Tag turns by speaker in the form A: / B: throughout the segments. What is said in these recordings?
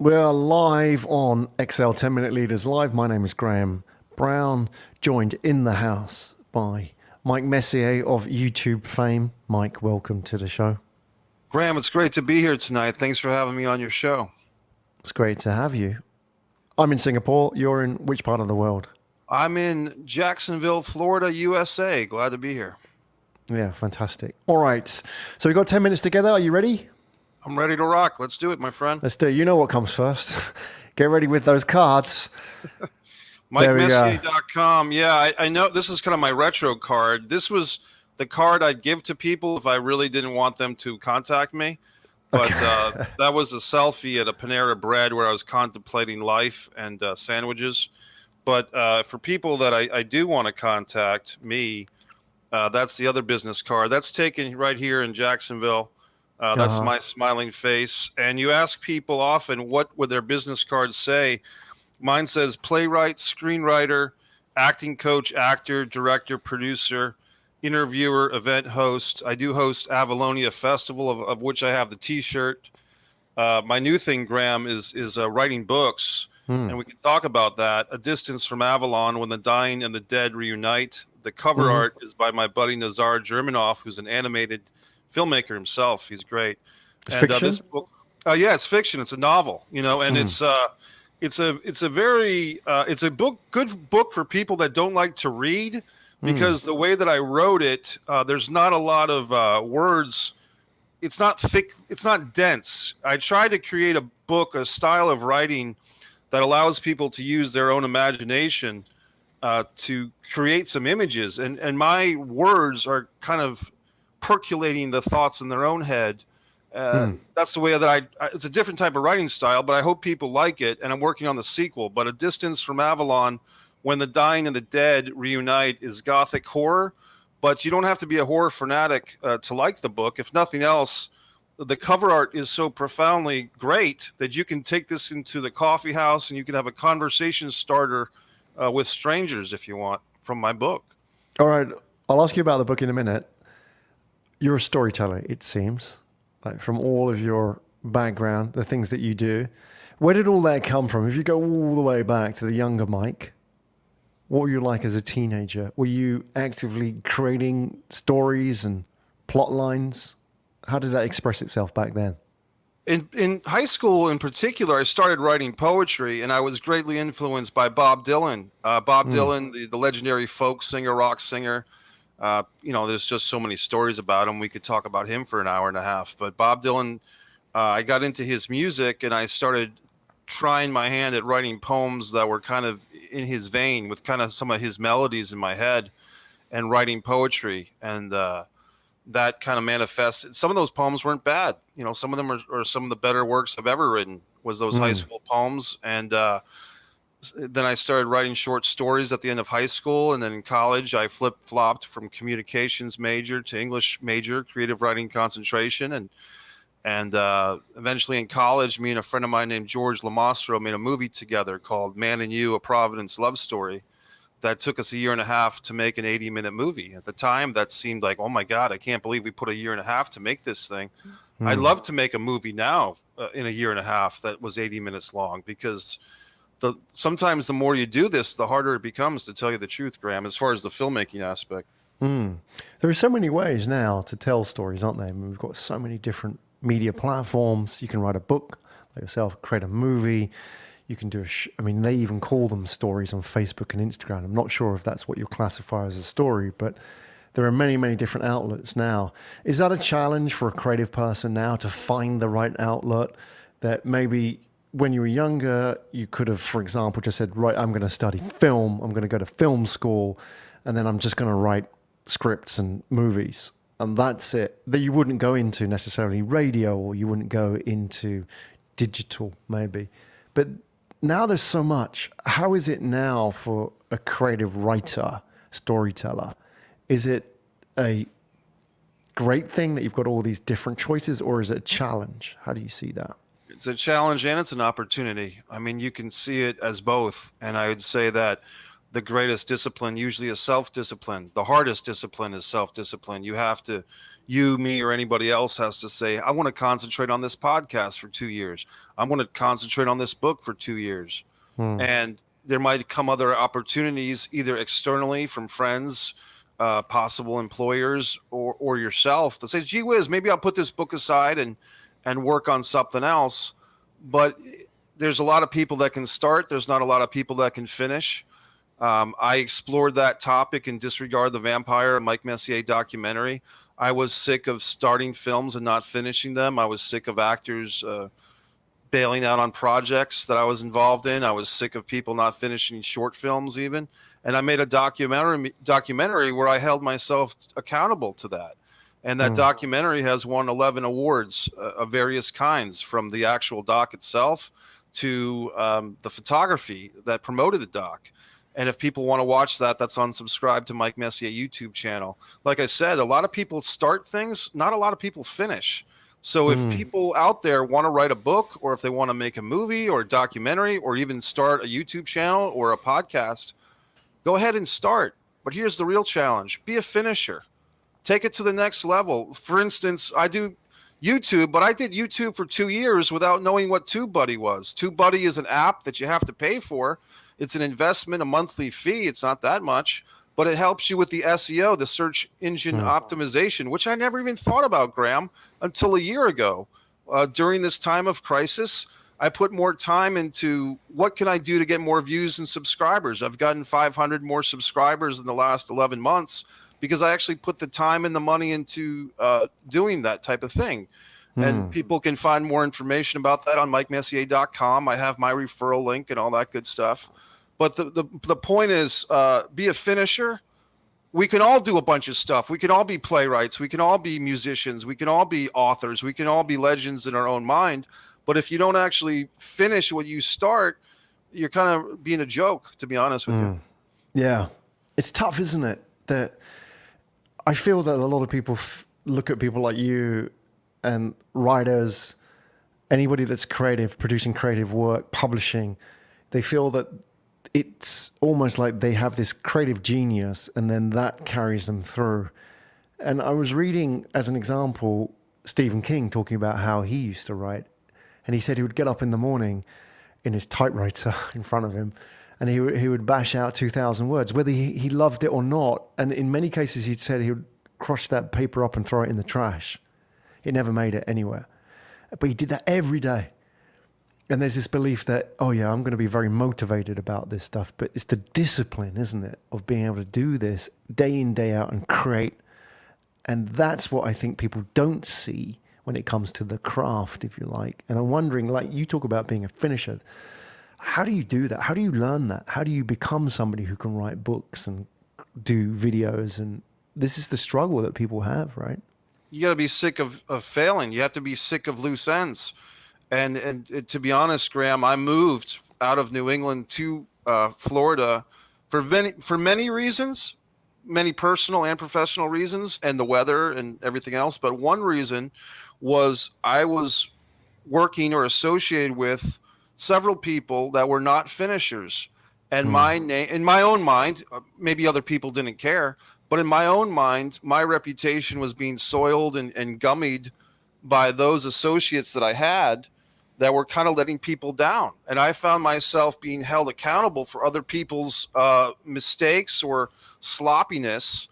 A: We're live on XL 10 Minute Leaders Live. My name is Graham Brown, joined in the house by Mike Messier of YouTube fame. Mike, welcome to the show.
B: Graham, it's great to be here tonight. Thanks for having me on your show.
A: It's great to have you. I'm in Singapore. You're in which part of the world?
B: I'm in Jacksonville, Florida, USA. Glad to be here.
A: Yeah, fantastic. All right. So we've got 10 minutes together. Are you ready?
B: I'm ready to rock. Let's do it, my friend.
A: Let's do it. You know what comes first. Get ready with those cards.
B: MikeMessier.com. Yeah, I know this is kind of my retro card. This was the card I'd give to people if I really didn't want them to contact me. But that was a selfie at a Panera Bread where I was contemplating life and sandwiches. But for people that I do want to contact me, that's the other business card. That's taken right here in Jacksonville. That's my smiling face. And you ask people often, what would their business cards say? Mine says playwright, screenwriter, acting coach, actor, director, producer, interviewer, event host. I do host Avalonia Festival, of which I have the T-shirt. My new thing, Graham, is writing books, and we can talk about that. A Distance from Avalon, When the Dying and the Dead Reunite. The cover art is by my buddy Nazar Germanoff, who's an animated filmmaker himself. He's great.
A: It's fiction?
B: This book, yeah, it's fiction. It's a novel, and it's a good book for people that don't like to read, because the way that I wrote it, there's not a lot of words. It's not thick. It's not dense. I try to create a book, a style of writing that allows people to use their own imagination to create some images. And my words are kind of percolating the thoughts in their own head. That's the way that it's a different type of writing style, but I hope people like it. And I'm working on the sequel. But A Distance from Avalon, When the Dying and the Dead Reunite, is gothic horror. But you don't have to be a horror fanatic to like the book. If nothing else, the cover art is so profoundly great that you can take this into the coffee house and you can have a conversation starter with strangers if you want from my book.
A: All right. I'll ask you about the book in a minute. You're a storyteller, it seems, like from all of your background, the things that you do. Where did all that come from? If you go all the way back to the younger Mike, what were you like as a teenager? Were you actively creating stories and plot lines? How did that express itself back then?
B: In high school in particular, I started writing poetry, and I was greatly influenced by Bob Dylan. Bob Dylan, the legendary folk singer, rock singer. There's just so many stories about him. We could talk about him for an hour and a half. But Bob Dylan, I got into his music, and I started trying my hand at writing poems that were kind of in his vein, with kind of some of his melodies in my head, and writing poetry. And that kind of manifested. Some of those poems weren't bad. Some of them are some of the better works I've ever written, was those high school poems. And then I started writing short stories at the end of high school. And then in college, I flip-flopped from communications major to English major, creative writing concentration. And eventually in college, me and a friend of mine named George Lamastro made a movie together called Man and You, A Providence Love Story. That took us a year and a half to make an 80-minute movie. At the time, that seemed like, oh my God, I can't believe we put a year and a half to make this thing. I'd love to make a movie now in a year and a half that was 80 minutes long, because sometimes the more you do this, the harder it becomes, to tell you the truth, Graham, as far as the filmmaking aspect.
A: There are so many ways now to tell stories, aren't there? I mean, we've got so many different media platforms. You can write a book like yourself, create a movie. You can do they even call them stories on Facebook and Instagram. I'm not sure if that's what you classify as a story, but there are many, many different outlets now. Is that a challenge for a creative person now, to find the right outlet, that maybe when you were younger, you could have, for example, just said, right, I'm going to study film, I'm going to go to film school, and then I'm just going to write scripts and movies, and that's it? That you wouldn't go into necessarily radio, or you wouldn't go into digital maybe. But now there's so much. How is it now for a creative writer, storyteller? Is it a great thing that you've got all these different choices, or is it a challenge? How do you see that?
B: It's a challenge and it's an opportunity. I mean, you can see it as both. And I would say that the greatest discipline usually is self-discipline. The hardest discipline is self-discipline. You, me, or anybody else has to say, I want to concentrate on this podcast for 2 years. I want to concentrate on this book for 2 years. And there might come other opportunities, either externally from friends, possible employers, or yourself that says, gee whiz, maybe I'll put this book aside and work on something else. But there's a lot of people that can start. There's not a lot of people that can finish. I explored that topic in Disregard the Vampire, a Mike Messier documentary. I was sick of starting films and not finishing them. I was sick of actors bailing out on projects that I was involved in. I was sick of people not finishing short films even. And I made a documentary where I held myself accountable to that. And that documentary has won 11 awards of various kinds, from the actual doc itself to the photography that promoted the doc. And if people want to watch that, that's on Subscribe to Mike Messier YouTube channel. Like I said, a lot of people start things, not a lot of people finish. So if people out there want to write a book, or if they want to make a movie or a documentary, or even start a YouTube channel or a podcast, go ahead and start. But here's the real challenge. Be a finisher. Take it to the next level. For instance, I do YouTube, but I did YouTube for 2 years without knowing what TubeBuddy was. TubeBuddy is an app that you have to pay for. It's an investment, a monthly fee. It's not that much, but it helps you with the SEO, the search engine optimization, which I never even thought about, Graham, until a year ago. During this time of crisis, I put more time into what can I do to get more views and subscribers. I've gotten 500 more subscribers in the last 11 months because I actually put the time and the money into doing that type of thing. And people can find more information about that on MikeMessier.com. I have my referral link and all that good stuff. But the point is, be a finisher. We can all do a bunch of stuff. We can all be playwrights. We can all be musicians. We can all be authors. We can all be legends in our own mind. But if you don't actually finish what you start, you're kind of being a joke, to be honest with you.
A: Yeah. It's tough, isn't it? That I feel that a lot of people look at people like you and writers, anybody that's creative, producing creative work, publishing, they feel that it's almost like they have this creative genius and then that carries them through. And I was reading, as an example, Stephen King talking about how he used to write. And he said he would get up in the morning in his typewriter in front of him, and he would bash out 2,000 words, whether he loved it or not. And in many cases, he'd said he would crush that paper up and throw it in the trash. It never made it anywhere. But he did that every day. And there's this belief that, oh yeah, I'm going to be very motivated about this stuff. But it's the discipline, isn't it, of being able to do this day in, day out and create. And that's what I think people don't see when it comes to the craft, if you like. And I'm wondering, like you talk about being a finisher, how do you do that? How do you learn that? How do you become somebody who can write books and do videos? And this is the struggle that people have, right?
B: You got to be sick of failing. You have to be sick of loose ends. And to be honest, Graham, I moved out of New England to Florida for many reasons, many personal and professional reasons, and the weather and everything else. But one reason was I was working or associated with several people that were not finishers. And my name, in my own mind, maybe other people didn't care, but in my own mind, my reputation was being soiled and gummied by those associates that I had that were kind of letting people down. And I found myself being held accountable for other people's mistakes or sloppiness.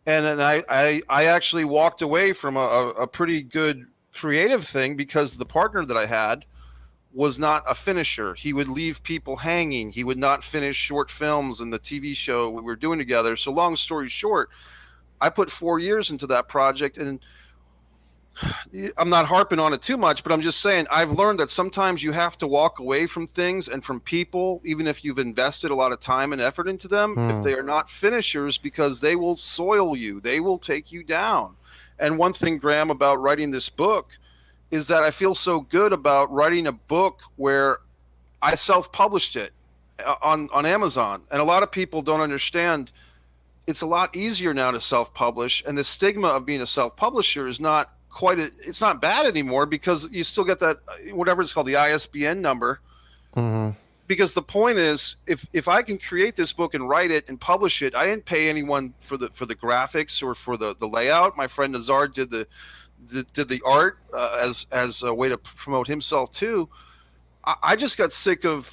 B: And then I actually walked away from a pretty good creative thing because the partner that I had was not a finisher. He would leave people hanging. He would not finish short films and the TV show we were doing together. So long story short, I put 4 years into that project, and I'm not harping on it too much, but I'm just saying I've learned that sometimes you have to walk away from things and from people, even if you've invested a lot of time and effort into them, if they are not finishers, because they will soil you. They will take you down. And one thing, Graham, about writing this book is that I feel so good about writing a book where I self-published it on Amazon. And a lot of people don't understand it's a lot easier now to self-publish. And the stigma of being a self-publisher is not it's not bad anymore, because you still get that, whatever it's called, the ISBN number. because the point is, if I can create this book and write it and publish it, I didn't pay anyone for the graphics or for the layout. My friend Nazar did the art as a way to promote himself too. I just got sick of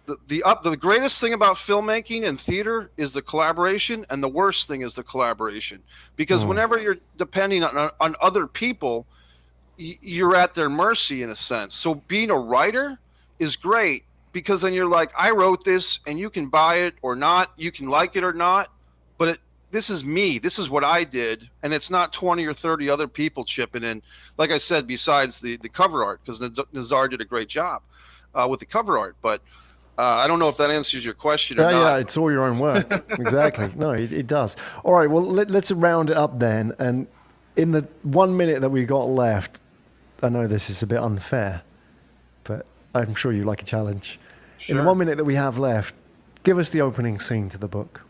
B: the greatest thing about filmmaking and theater is the collaboration, and the worst thing is the collaboration, because whenever you're depending on other people, you're at their mercy in a sense. So being a writer is great, because then you're like, I wrote this and you can buy it or not, you can like it or not, but this is me, this is what I did, and it's not 20 or 30 other people chipping in, like I said, besides the cover art, because Nazar did a great job with the cover art. But I don't know if that answers your question or not.
A: Yeah, it's all your own work. Exactly. No, it does. All right, well, let's round it up then. And in the 1 minute that we got left, I know this is a bit unfair, but I'm sure you like a challenge.
B: Sure.
A: In the 1 minute that we have left, give us the opening scene to the book.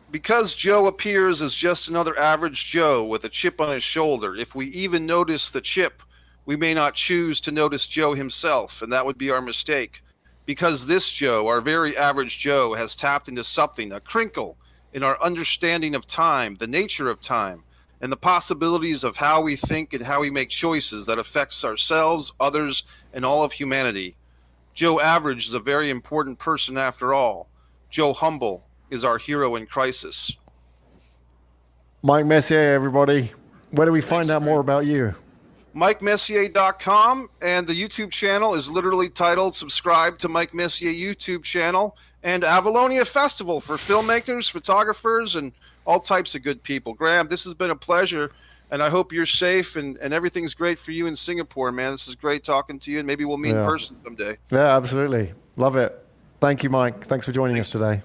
B: Because Joe appears as just another average Joe with a chip on his shoulder, if we even notice the chip, we may not choose to notice Joe himself, and that would be our mistake. Because this Joe, our very average Joe, has tapped into something, a crinkle in our understanding of time, the nature of time, and the possibilities of how we think and how we make choices that affects ourselves, others, and all of humanity. Joe Average is a very important person after all. Joe Humble is our hero in crisis.
A: Mike Messier, everybody. Where do we find out more about you?
B: MikeMessier.com, and the YouTube channel is literally titled Subscribe to Mike Messier YouTube channel, and Avalonia Festival for filmmakers, photographers, and all types of good people. Graham, this has been a pleasure, and I hope you're safe and everything's great for you in Singapore, man. This is great talking to you, and maybe we'll meet in person someday.
A: Yeah, absolutely. Love it. Thank you, Mike. Thanks for joining us today.